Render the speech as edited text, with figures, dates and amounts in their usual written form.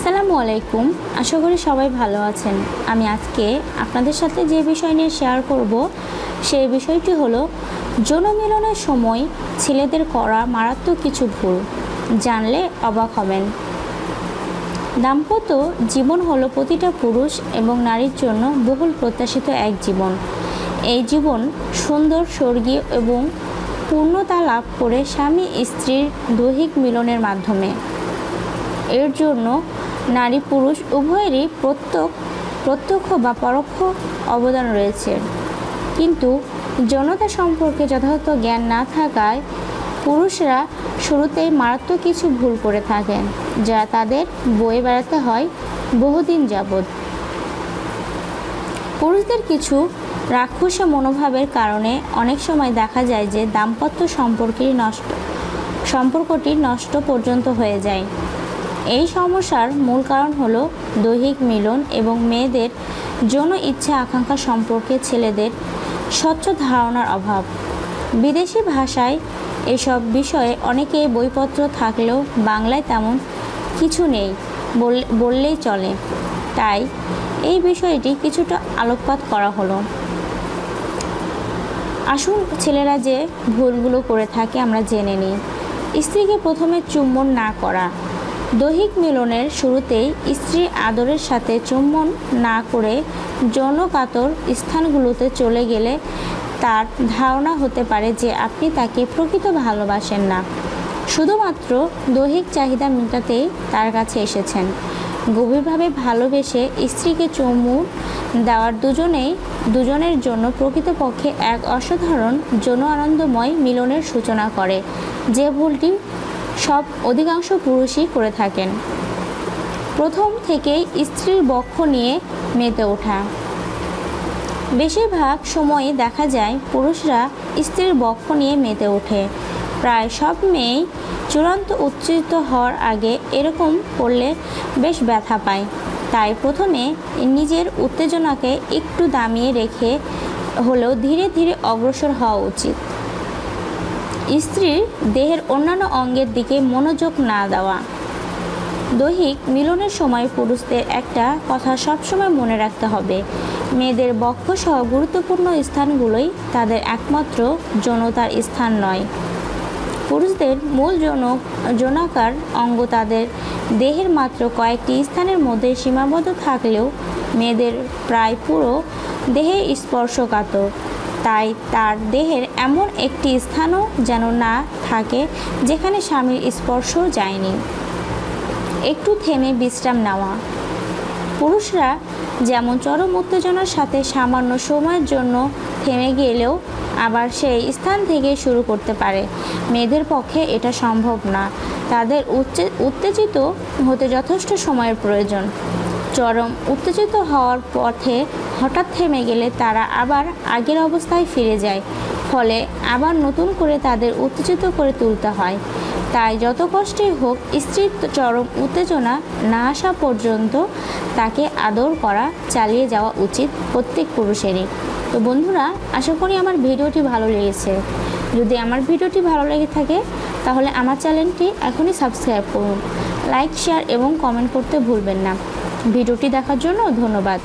আসসালামু আলাইকুম। আশা করি সবাই ভালো আছেন। আমি আজকে আপনাদের সাথে যে বিষয় নিয়ে শেয়ার করব সেই বিষয়টি হলো যৌন মিলনের সময় ছেলেদের করা মারাত্মক কিছু ভুল, জানলে অবাক হবেন। দাম্পত্য জীবন হলো প্রতিটা পুরুষ এবং নারীর জন্য বহুল প্রত্যাশিত এক জীবন। এই জীবন সুন্দর, স্বর্গীয় এবং পূর্ণতা লাভ করে স্বামী স্ত্রীর দৈহিক মিলনের মাধ্যমে। এর জন্য নারী পুরুষ উভয়েরই প্রত্যক্ষ বা পরোক্ষ অবদান রয়েছে, কিন্তু যৌনতা সম্পর্কে যথাযথ জ্ঞান না থাকায় পুরুষরা শুরুতেই মারাত্মক কিছু ভুল করে থাকেন, যা তাদের বয়ে বেড়াতে হয় বহুদিন যাবৎ। পুরুষদের কিছু রাক্ষসী মনোভাবের কারণে অনেক সময় দেখা যায় যে দাম্পত্য সম্পর্কটি নষ্ট পর্যন্ত হয়ে যায়। এই সমস্যার মূল কারণ হলো দৈহিক মিলন এবং মেয়েদের যৌন ইচ্ছা আকাঙ্ক্ষা সম্পর্কে ছেলেদের স্বচ্ছ ধারণার অভাব। বিদেশি ভাষায় এসব বিষয়ে অনেকেই বইপত্র থাকলেও বাংলায় তেমন কিছু নেই বললেই চলে, তাই এই বিষয়টি কিছুটা আলোকপাত করা হলো। আসুন ছেলেরা যে ভুলগুলো করে থাকে আমরা জেনে নিই। স্ত্রীকে প্রথমে চুম্বন না করা। দৈহিক মিলনের শুরুতেই স্ত্রী আদরের সাথে চুম্বন না করে যৌনকাতর স্থানগুলোতে চলে গেলে তার ধারণা হতে পারে যে আপনি তাকে প্রকৃত ভালোবাসেন না, শুধুমাত্র দৈহিক চাহিদা মেটাতেই তার কাছে এসেছেন। গভীরভাবে ভালোবেসে স্ত্রীকে চুমু দেওয়ার দুজনের জন্য প্রকৃতপক্ষে এক অসাধারণ যৌন আনন্দময় মিলনের সূচনা করে, যে ভুলটি অধিকাংশ পুরুষই করে থাকেন। প্রথম থেকেই স্ত্রীর বক্ষ নিয়ে মেতে ওঠা। বেশিরভাগ সময়ই দেখা যায় পুরুষরা স্ত্রীর বক্ষ নিয়ে মেতে ওঠে। প্রায় সব মেয়েই চূড়ান্ত উত্তেজিত হওয়ার আগে এরকম করলে বেশ ব্যথা পায়, তাই প্রথমে নিজের উত্তেজনাকে একটু দামিয়ে রেখে হলেও ধীরে ধীরে অগ্রসর হওয়া উচিত। স্ত্রীর দেহের অন্যান্য অঙ্গের দিকে মনোযোগ না দেওয়া। দৈহিক মিলনের সময় পুরুষদের একটা কথা সবসময় মনে রাখতে হবে, মেয়েদের বক্ষ সহ গুরুত্বপূর্ণ স্থানগুলোই তাদের একমাত্র যৌনতার স্থান নয়। পুরুষদের মূল যৌনাকার অঙ্গ তাদের দেহের মাত্র কয়েকটি স্থানের মধ্যে সীমাবদ্ধ থাকলেও মেয়েদের প্রায় পুরো দেহে স্পর্শকাতর, তাই তার দেহের এমন একটি স্থানও যেন না থাকে যেখানে স্বামীর স্পর্শ যায়নি। একটু থেমে বিশ্রাম নেওয়া। পুরুষরা যেমন চরম উত্তেজনার সাথে সামান্য সময়ের জন্য থেমে গেলেও আবার সেই স্থান থেকে শুরু করতে পারে, মেয়েদের পক্ষে এটা সম্ভব না। তাদের উত্তেজিত হতে যথেষ্ট সময়ের প্রয়োজন। চরম উত্তেজিত হওয়ার পথে হঠাৎ থেমে গেলে তারা আবার আগের অবস্থায় ফিরে যায়, ফলে আবার নতুন করে তাদের উত্তেজিত করে তুলতে হয়। তাই যত কষ্টই হোক স্ত্রীর চরম উত্তেজনা না আসা পর্যন্ত তাকে আদর করা চালিয়ে যাওয়া উচিত প্রত্যেক পুরুষেরই। তো বন্ধুরা, আশা করি আমার ভিডিওটি ভালো লেগেছে। যদি আমার ভিডিওটি ভালো লেগে থাকে তাহলে আমার চ্যানেলটি এখনই সাবস্ক্রাইব করুন, লাইক, শেয়ার এবং কমেন্ট করতে ভুলবেন না। ভিডিওটি দেখার জন্য ধন্যবাদ।